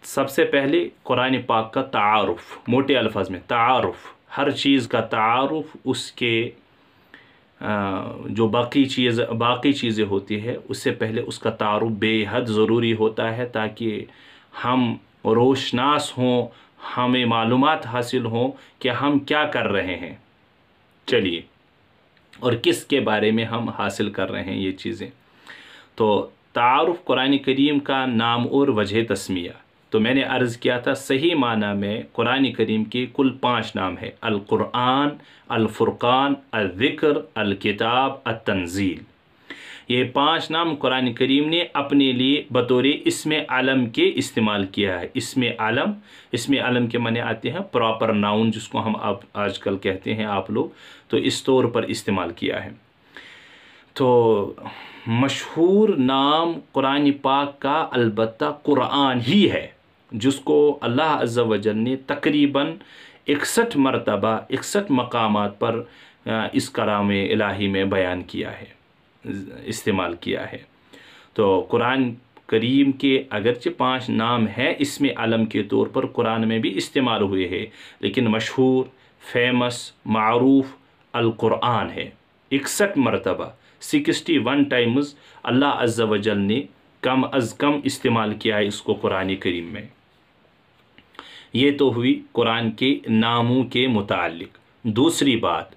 सबसे पहले कुरान पाक का तारुफ, मोटे अल्फाज में तारुफ, हर चीज़ का तारुफ उसके जो बाकी चीज़ें होती है उससे पहले उसका तारुफ बेहद ज़रूरी होता है, ताकि हम रोशनास हों, हमें मालूमात हासिल हों कि हम क्या कर रहे हैं, चलिए, और किसके बारे में हम हासिल कर रहे हैं ये चीज़ें। तो तारुफ कुरान करीम का नाम और वजह तस्मिया, तो मैंने अर्ज़ किया था सही माना में कुरान करीम के कुल 5 नाम है, अल कुरान, अल फुरकान, अल ज़िक्र, अल किताब, अल तंज़ील। ये 5 नाम कुरान करीम ने अपने लिए बतौर इसमें आलम के इस्तेमाल किया है। इसमें आलम के माने आते हैं प्रॉपर नाउन, जिसको हम अब आजकल कहते हैं आप लोग, तो इस तौर पर इस्तेमाल किया है। तो मशहूर नाम कुरान पाक का अलबत्ता कुरान ही है, जिसको अल्लाह अज़्ज़ा वजल ने तकरीबन 61 मरतबा 61 मकामात पर इस कलाम इलाही में बयान किया है, इस्तेमाल किया है। तो कुरान करीम के अगरचे 5 नाम हैं इसमें आलम के तौर पर कुरान में भी इस्तेमाल हुए हैं, लेकिन मशहूर, फेमस, मारूफ अल कुरान है। 61 मरतबा 61 टाइम्स अल्लाह अज़्ज़ा वजल ने कम अज़ कम इस्तेमाल किया है इसको कुरान करीम में। ये तो हुई कुरान के नामों के मुताल्लिक। दूसरी बात,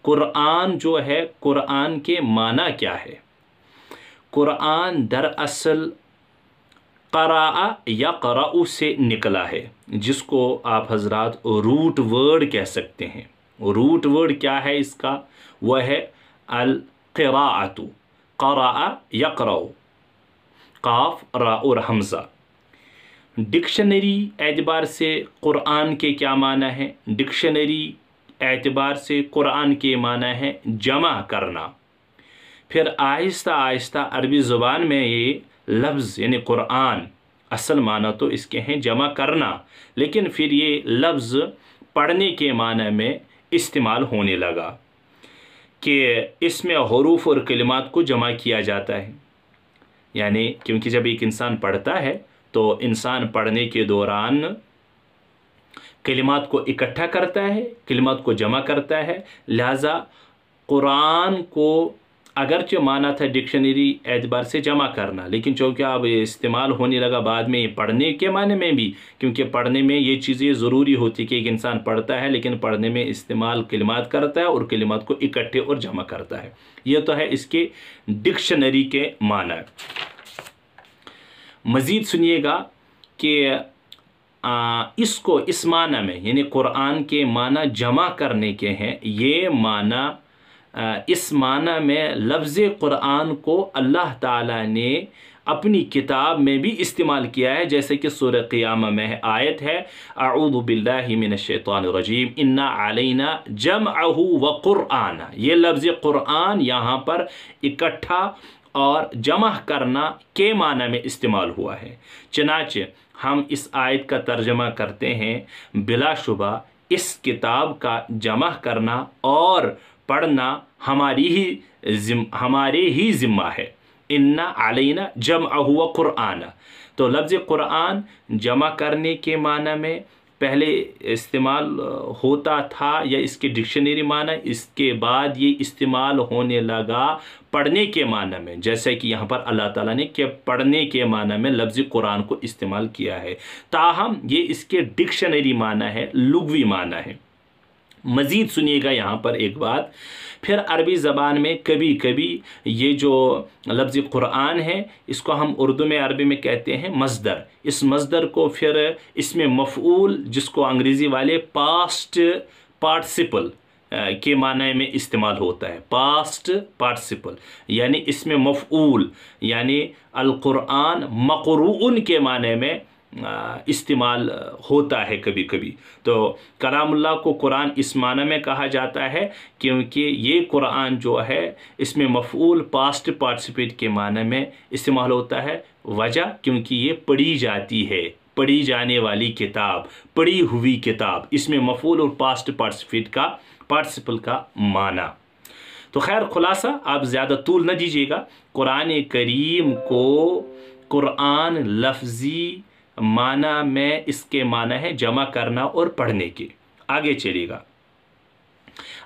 कुरान जो है, कुरान के माना क्या है? कुरान दरअसल क़राअ या क़राउ से निकला है, जिसको आप हजरात रूट वर्ड कह सकते हैं। रूट वर्ड क्या है इसका? वह है अल क़िराअतु, क़राअ यक़राउ, काफ रा और हमज़ा। डिक्शनरी एतबार से कुरान के क्या माना है? डिक्शनरी एतबार से कुरान के माना है जमा करना। फिर आहिस्ता आहिस्ता अरबी ज़ुबान में ये लफ्ज़ यानी कुरान असल माना तो इसके हैं जमा करना, लेकिन फिर ये लफ्ज़ पढ़ने के माना में इस्तेमाल होने लगा कि इसमें हुरूफ और कलिमात को जमा किया जाता है। यानी क्योंकि जब एक इंसान पढ़ता है तो इंसान पढ़ने के दौरान कलिमात को इकट्ठा करता है, कलिमात को जमा करता है। लिहाजा कुरान को अगरचे माना था डिक्शनरी एतबार से जमा करना, लेकिन चूँकि अब ये इस्तेमाल होने लगा बाद में पढ़ने के माने में भी, क्योंकि पढ़ने में ये चीज़ें ज़रूरी होती कि एक इंसान पढ़ता है लेकिन पढ़ने में इस्तेमाल कलिमात करता है और कलिमात को इकट्ठे और जमा करता है। ये तो है इसके डिक्शनरी के माना। मज़ीद सुनिएगा कि इसको इस माना में यानी कुरान के माना जमा करने के हैं, ये माना इस माना में लफ्ज़ कुरान को अल्लाह ताला ने अपनी किताब में भी इस्तेमाल किया है, जैसे कि सूरह क़ियामा में आयत है, अऊज़ु बिल्लाहि मिनश शैतानिर रजीम इन्ना अलैना जमअहु व क़ुरआना। ये लफ्ज़ कुरान यहाँ पर इकट्ठा और जमा करना के माना में इस्तेमाल हुआ है। चनाचे हम इस आयत का तर्जमा करते हैं, बिलाशुबा इस किताब का जमा करना और पढ़ना हमारे ही ज़िम्मा है। इन्ना अलैना जमअहु व क़ुरआना। तो लफ्ज़ कुरान जमा करने के माना में पहले इस्तेमाल होता था या इसके डिक्शनरी माना, इसके बाद ये इस्तेमाल होने लगा पढ़ने के माना में, जैसे कि यहाँ पर अल्लाह ताला ने कि पढ़ने के माना में लफ्ज़ कुरान को इस्तेमाल किया है, ताहम ये इसके डिक्शनरी माना है, लुग़वी माना है। मज़ीद सुनिएगा यहाँ पर एक बात, फिर अरबी ज़बान में कभी कभी ये जो लफ्ज़ कुरान है इसको हम उर्दू में अरबी में कहते हैं मज़दर। इस मज़दर को फिर इसमें मफ़ऊल, जिसको अंग्रेज़ी वाले पास्ट पार्टिसिपल के माने में इस्तेमाल होता है, पास्ट पार्टिसिपल, यानी इसमें मफ़ऊल यानी अल कुरान मक़रूउन के माने में इस्तेमाल होता है कभी कभी। तो कलामुल्लाह को कुरान इस माना में कहा जाता है क्योंकि ये कुरान जो है इसमें मफ़ऊल पास्ट पार्टिसिपेट के माना में इस्तेमाल होता है। वजह क्योंकि ये पढ़ी जाती है, पढ़ी जाने वाली किताब, पढ़ी हुई किताब, इसमें मफ़ऊल और पास्ट पार्टिसिपल का माना। तो खैर खुलासा, आप ज़्यादा तूल न दीजिएगा। कुरान करीम को कुरान लफ्ज़ी माना में इसके माना है जमा करना और पढ़ने के। आगे चलिएगा।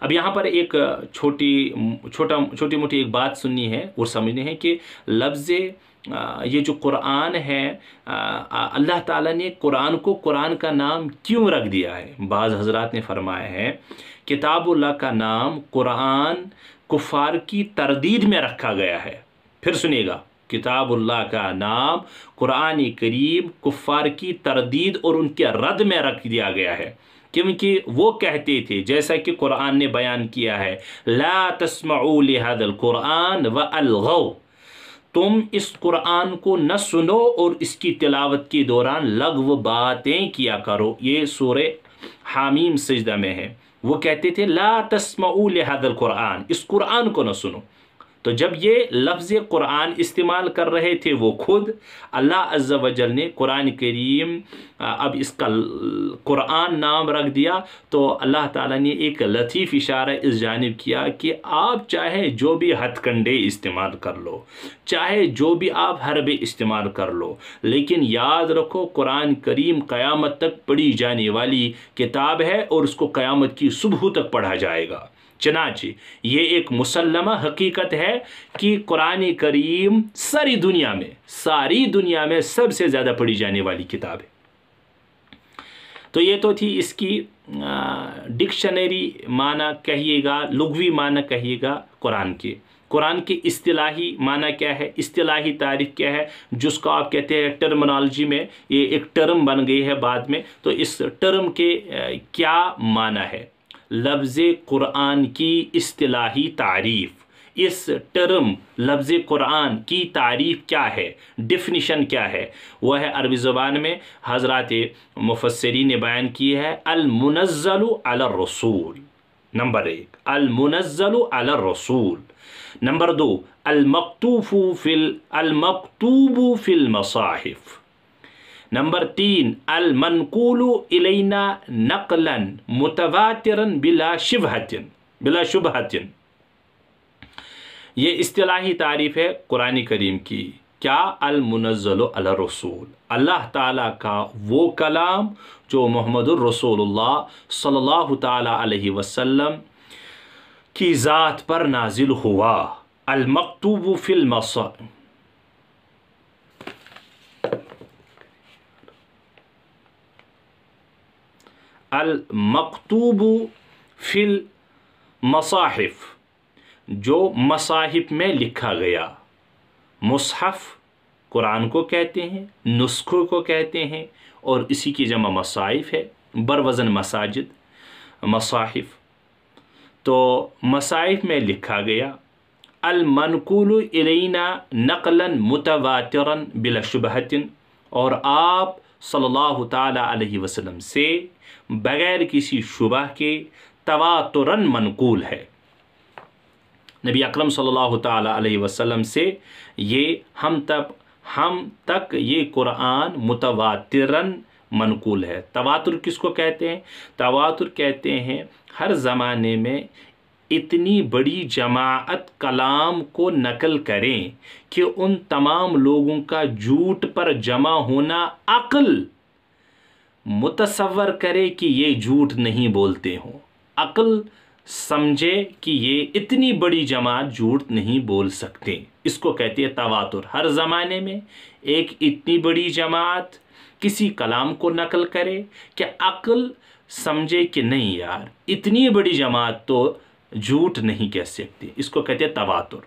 अब यहाँ पर एक छोटी मोटी एक बात सुननी है और समझनी है कि लफ्ज़ ये जो कुरान है, अल्लाह ताला ने कुरान को कुरान का नाम क्यों रख दिया है। बाज़ हज़रात ने फरमाया है किताबुल्लाह का नाम कुरान कुफ़ार की तरदीद में रखा गया है। फिर सुनिएगा, किताबुल्लाह का नाम कुरान करीम कुफ़ार की तरदीद और उनके रद्द में रख दिया गया है, क्योंकि वो कहते थे, जैसा कि कुरान ने बयान किया है, ला तस्मऊ लिहादल कुरान व अलगौ, तुम इस कुरान को न सुनो और इसकी तिलावत के दौरान लग़व बातें किया करो। ये सूरे हामीम सजदा में है। वो कहते थे ला तस्मऊ लिहादल कुरान, इस कुरान को न सुनो। तो जब ये लफ्ज़ कुरान इस्तेमाल कर रहे थे वो खुद, अल्लाह अज़्ज़ा वजल ने कुरान करीम अब इसका कुरान नाम रख दिया, तो अल्लाह ताला ने एक लतीफ़ इशारा इस जानिब किया कि आप चाहे जो भी हथकंडे इस्तेमाल कर लो, चाहे जो भी आप हरबे इस्तेमाल कर लो, लेकिन याद रखो कुरान करीम क़यामत तक पढ़ी जाने वाली किताब है और उसको क़यामत की सुबह तक पढ़ा जाएगा। चनाचे ये एक मुसल्लमा हकीकत है कि कुरान करीम सारी दुनिया में सबसे ज़्यादा पढ़ी जाने वाली किताब है। तो ये तो थी इसकी डिक्शनरी माना कहिएगा, लुग़वी माना कहिएगा कुरान के। कुरान की इस्तिलाही माना क्या है, इस्तिलाही तारीफ़ क्या है, जिसको आप कहते हैं टर्मिनोलॉजी में ये एक टर्म बन गई है बाद में। तो इस टर्म के क्या माना है, लफ्ज़ कुरान की इस्तिलाही तारीफ़, इस टर्म लफ्ज़ कुरान की तारीफ़ क्या है, डिफिनीशन क्या है, वह है अरबी ज़बान में हज़रात मुफस्सिरीन ने बयान की है अल मुनज़्ज़लु अला रसूल। नंबर 1 अल मुनज़्ज़लु अला रसूल। नंबर 2 अल मक्तूबु फिल मसाहिफ। नंबर 3 अल मनकूलु इलैना नक़लन मुतवातिरन बिला शुबहतिन। ये इस्तिलाही तारीफ़ है कुरान करीम की। क्या, अल मुनज़्ज़लु अला रसूल, अल्लाह ताला का वो कलाम जो मुहम्मदुर रसूलुल्लाह सल्लल्लाहु ताला अलैहि वसल्लम की ज़ात पर नाजिल हुआ। अल मक्तूबु फिल मसाहिफ, अल मक्तूबु फिल मसाहिफ, जो मसाहिफ में लिखा गया। मुसहफ़ कुरान को कहते हैं, नुस्खों को कहते हैं, और इसी की जमा मसाहिफ है, बरवज़न मसाजिद मसाहिफ। तो मसाहिफ में लिखा गया। अल मनकूलु इलैना नक़लन मुतवातिरन बिला शुबहतिन, और आप सल्लल्लाहु ताला अलैहि वसल्लम से बग़ैर किसी शुबह के तवातुरन मनकूल है। नबी अकरम सल्लल्लाहु ताला अलैहि वसल्लम से ये हम तक ये कुरान मुतवातिरन मनकूल है। तवातुर किसको कहते हैं? तवातुर कहते हैं हर ज़माने में इतनी बड़ी जमाअत कलाम को नकल करें कि उन तमाम लोगों का झूठ पर जमा होना अक्ल मुतसव्वर करे कि ये झूठ नहीं बोलते हों, अक्ल समझे कि ये इतनी बड़ी जमात झूठ नहीं बोल सकते। इसको कहते हैं तवातुर। हर ज़माने में एक इतनी बड़ी जमात किसी कलाम को नकल करे कि अक्ल समझे कि नहीं यार इतनी बड़ी जमात तो झूठ नहीं कह सकती। इसको कहते हैं तवातुर।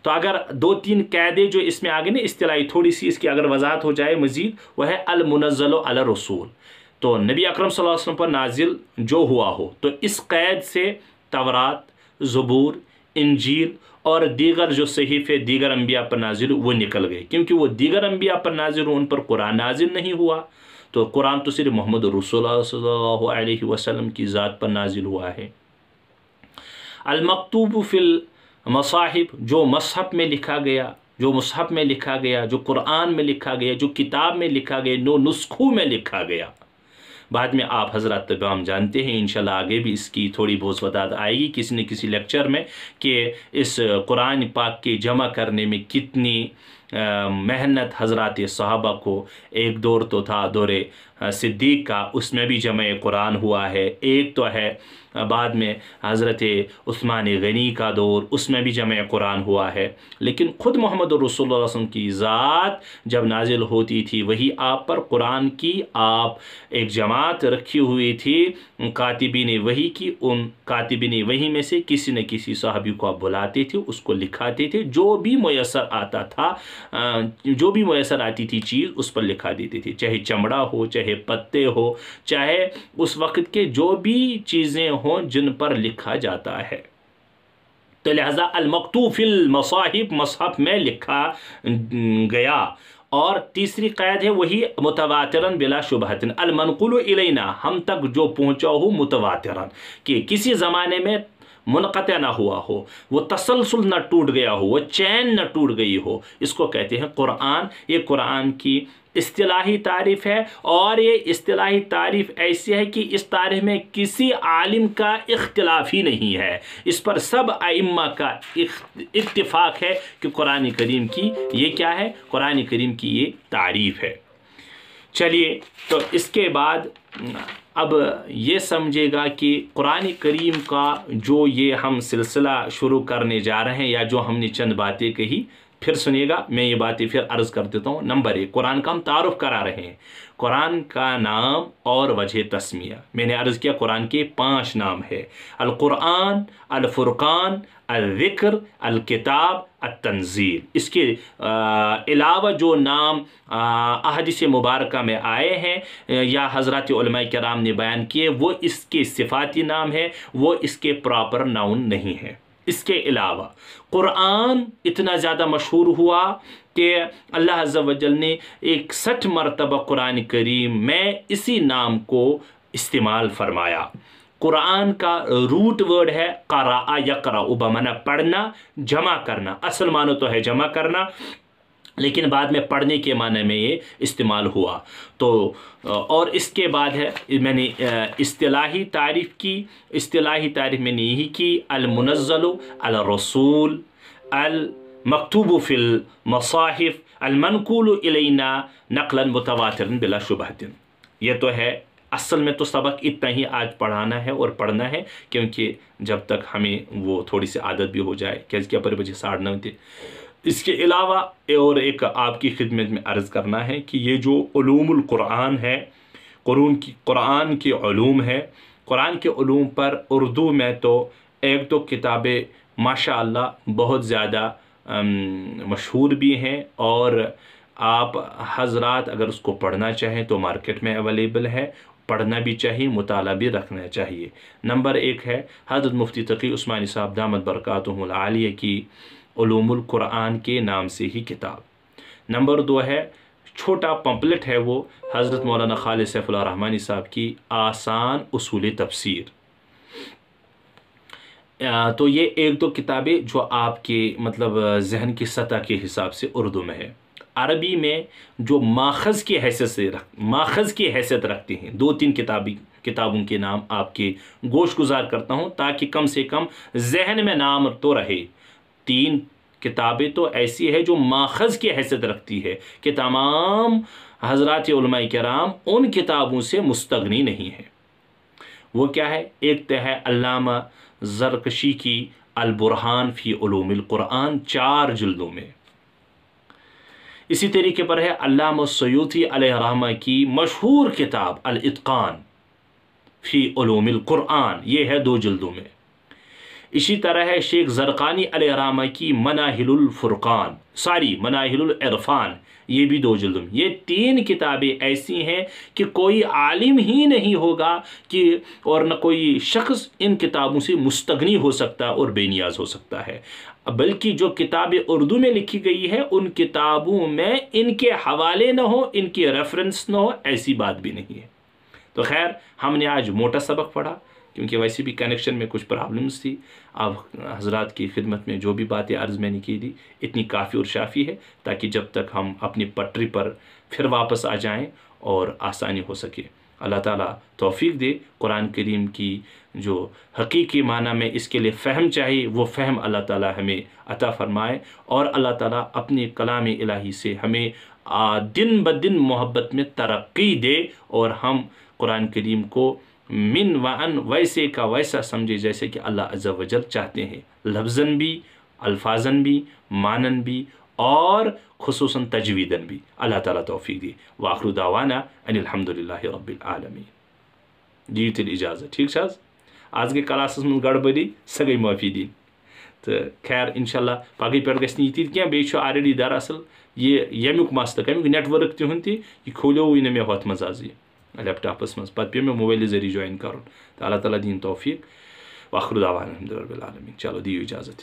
तो अगर 2-3 कायदे जो इसमें आगे ना इस्तिलाही थोड़ी सी इसकी अगर वजाहत हो जाए मज़ीद, वह है अल मुनज़्ज़लु अला रसूल। तो नबी अकरम सल्लल्लाहु अलैहि वसल्लम पर नाजिल जो हुआ हो, तो इस कैद से तवरात, ज़बूर, इंजील और दीगर जो सहीफ़े दीगर अम्बिया पर नाजिल वो निकल गए, क्योंकि वो दीगर अम्बिया पर नाजिल उन पर कुरान नाजिल नहीं हुआ। तो कुरान तो सिर्फ मोहम्मद रसूलुल्लाह सल्लल्लाहु अलैहि वसल्लम की ज़ात पर नाजिल हुआ है। अल मक्तूब फिल मसाहिब, जो मसहफ़ में लिखा गया, जो मुसहफ़ में लिखा गया, जो कुरान में लिखा गया, जो किताब में लिखा गया, नो नुस्खों में लिखा गया। बाद में आप हज़रात तमाम जानते हैं, इंशाल्लाह आगे भी इसकी थोड़ी बहुत वदात आएगी किसी न किसी लेक्चर में, कि इस कुरान पाक के जमा करने में कितनी मेहनत हज़रात सहाबा को, एक दौर तो था दौरे सिद्दीक़ का, उसमें भी जमे कुरान हुआ है। एक तो है बाद में हज़रत उस्मान गनी का दौर, उसमें भी जमे कुरान हुआ है। लेकिन ख़ुद मोहम्मद रसूलुल्लाह सल्लल्लाहु अलैहि वसल्लम की ज़ात जब नाजिल होती थी वही आप पर कुरान की आप एक जमात रखी हुई थी कातिबीन वही की। उन कातिबीन वही में से किसी न किसी सहाबी को आप बुलाते थे, उसको लिखाते थे, जो भी मुयसर आता था, जो भी मुयसर आती थी चीज़ उस पर लिखा देती थी, चाहे चमड़ा हो, चाहे पत्ते हो, चाहे उस वक़्त के जो भी चीज़ें हों जिन पर लिखा जाता है। तो लिहाजा अल-मक्तूब फिल मसाहिब, मसहफ में लिखा गया। और तीसरी क़ैद है वही मुतवातिरन बिला शुबहतिन, अल-मनकुलु इलैना, हम तक जो पहुँचा हो मुतवातिरन, कि किसी ज़माने में मुनक़ते ना हुआ हो, वो तसलसल न टूट गया हो, वो चैन न टूट गई हो, इसको कहते हैं कुरान। ये कुरान की इस्तिलाही तारीफ़ है, और ये इस्तिलाही तारीफ़ ऐसी है कि इस तारीफ़ में किसी आलिम का इख्तिलाफ ही नहीं है, इस पर सब आइम्मा का इत्तिफ़ाक़ है कि कुरान करीम की ये क्या है, कुरान करीम की ये तारीफ़ है। चलिए, तो इसके बाद अब ये समझेगा कि कुरान करीम का जो ये हम सिलसिला शुरू करने जा रहे हैं, या जो हमने चंद बातें कही, फिर सुनिएगा, मैं ये बातें फिर अर्ज़ कर देता हूँ। नंबर 1, कुरान का हम तारुफ़ करा रहे हैं। कुरान का नाम और वजह तस्मिया, मैंने अर्ज़ किया कुरान के 5 नाम है, अल कुरान, अल फुरकान, अल ज़िक्र, अल किताब, अल तंज़ील। इसके अलावा जो नाम अहदीस मुबारका में आए हैं या हज़रत उलमा किराम ने बयान किए, वो इसके सिफ़ाती नाम है, वो इसके प्रॉपर नाउन नहीं है। इसके अलावा कुरान इतना ज़्यादा मशहूर हुआ कि अल्लाह अज़्ज़ा वजल ने 61 मरतबा कुरान करीम में इसी नाम को इस्तेमाल फरमाया। कुरान का रूट वर्ड है क़रा यक़रा, बमाना पढ़ना, जमा करना, असल मानो तो है जमा करना, लेकिन बाद में पढ़ने के माने में ये इस्तेमाल हुआ। तो और इसके बाद है मैंने इस्तिलाही तारीफ़ की, इस्तिलाही तारीफ़ मैंने यही की, अल मुनज़्ज़लु अल रसूल, अल मकतूबु फ़िल मसाहिफ़, अल मनक़ूलु इलैना नक़लन मुतवातिरन बिला शुबहतिन। ये तो है, असल में तो सबक इतना ही आज पढ़ाना है और पढ़ना है, क्योंकि जब तक हमें वो थोड़ी सी आदत भी हो जाए, क्या पर बजे 9:30 थे। इसके अलावा और एक आपकी खिदमत में अर्ज़ करना है कि ये जो उलूमुल कुरान है, कुरान के उलूम है, कुरान के उलूम पर उर्दू में तो 1-2 किताबें माशाअल्लाह बहुत ज़्यादा मशहूर भी हैं, और आप हज़रात अगर उसको पढ़ना चाहें तो मार्केट में अवेलेबल है, पढ़ना भी चाहिए, मुताला भी रखना चाहिए। नंबर 1 है हज़रत मुफ्ती तकी उस्मानी साहब दामत बरकातुहुल आलिया की उलूमुल कुरान के नाम से ही किताब। नंबर 2 है छोटा पंपलेट है, वो हज़रत मौलाना खालिद सैफुल्लाह रहमानी साहब की आसान उसूल तफसीर। तो ये 1-2 किताबें जो आपके मतलब जहन की सतह के हिसाब से उर्दू में है। अरबी में जो माखज़ की हैसियत रखती हैं, 2-3 किताबों के नाम आपके गोशगुजार करता हूँ, ताकि कम से कम जहन में नाम तो रहे। 3 किताबें तो ऐसी है जो माखज़ की हैसियत रखती है कि तमाम हज़रात उलमा किराम उन किताबों से मुस्तगनी नहीं है। वो क्या है? एक तो है अल्लामा ज़रकशी की अल बुरहान फ़ी उलूमिल कुरान, 4 जिल्दों में। इसी तरीके पर है अल्लामा सयूती अलैहि रहमा की मशहूर किताब अल इत्क़ान फ़ी उलूमिल कुरान, ये है 2 जिल्दों में। इसी तरह है शेख ज़रक़ानी अलैहि रहमा की मनाहिलुल मनाहिलुल इरफ़ान, ये भी 2 जिल्दों में। ये 3 किताबें ऐसी हैं कि कोई आलिम ही नहीं होगा कि और न कोई शख्स इन किताबों से मुस्तगनी हो सकता और बेनियाज हो सकता है, बल्कि जो किताबें उर्दू में लिखी गई है उन किताबों में इनके हवाले न हो, इनके रेफरेंस न हो, ऐसी बात भी नहीं है। तो खैर, हमने आज मोटा सबक पढ़ा, क्योंकि वैसे भी कनेक्शन में कुछ प्रॉब्लम्स थी। अब हज़रात की खिदमत में जो भी बातें अर्ज़ मैंने की थी इतनी काफ़ी और शाफ़ी है, ताकि जब तक हम अपनी पटरी पर फिर वापस आ जाएं और आसानी हो सके। अल्लाह ताला तौफीक दे। कुरान करीम की जो हकीकी माना में इसके लिए फ़हम चाहिए वो फ़हम अल्लाह ताला हमें अता फ़रमाए, और अल्लाह ताला अपने कलाम इलाही से हमें दिन ब दिन मोहब्बत में तरक्की दे, और हम कुरान करीम को मिन व अन वैसे का वैसा समझे जैसे कि अल्लाह अज़्ज़ा वजल चाहते हैं, लफ्ज़न भी, अल्फाजन भी, मानन भी, और खुसूसन तजवीदन भी। अल्लाह ताला तौफीक दी। व आखिरु दावाना अनिल हम्दुलिल्लाहि रब्बिल आलमीन। दी तेल इजाज़त, ठीक छ। आज गई क्लास में गड़बड़ी, सह गई माफ़ी दी। तो खैर इंशाल्लाह पगह पे गि ये क्या, बे ऑलरेडी दरअसल ये यमुक मसल अमुक नेटवर्क तुंद तह खोलो ना मे हथ मज आज लैपटॉपस मज, पे पे मोबाइल जरिए ज्वाइन कर। तो अल्लाह ताला दीन तौफीक। व आखिरु दावाना अनिल हम्दुलिल्लाहि रब्बिल आलमीन। चलो दियो इजाज़त।